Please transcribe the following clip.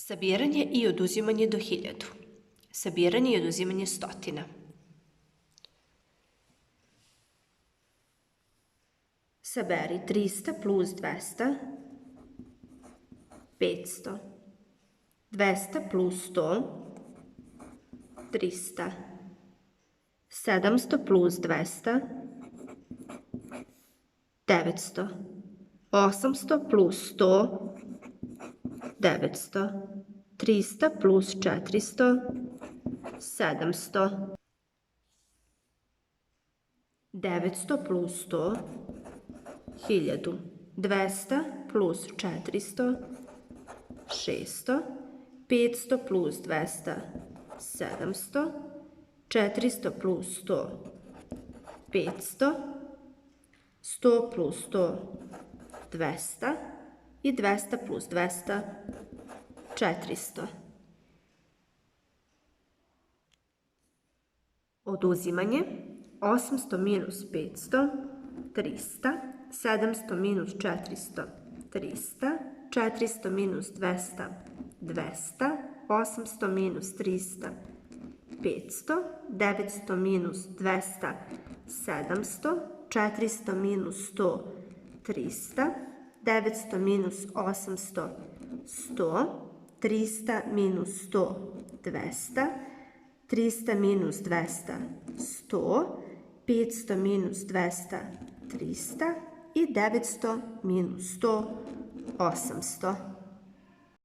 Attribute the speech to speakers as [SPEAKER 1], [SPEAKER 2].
[SPEAKER 1] Sabiranje i oduzimanje do 1000. Sabiranje i oduzimanje stotina. Saberi 300 plus 200, 500. 200 plus 100, 300. 700 plus 200, 900. 800 plus 100, 900. 300 plus 400, 700. 900 plus 100, 1000. 200 plus 400, 600. 500 plus 200, 700. 400 plus 100, 500. 100 plus 100, 200. I 200 plus 200, 400. Oduzimanje 800 minus 500, 300. 700 minus 400, 300. 400 minus 200, 200. 800 minus 300, 500. 900 minus 200, 700. 400 minus 100, 300. 900 minus 800, 100. 300 minus 100, 200. 300 minus 200, 100. 500 minus 200, 300. I 900 minus 100, 800.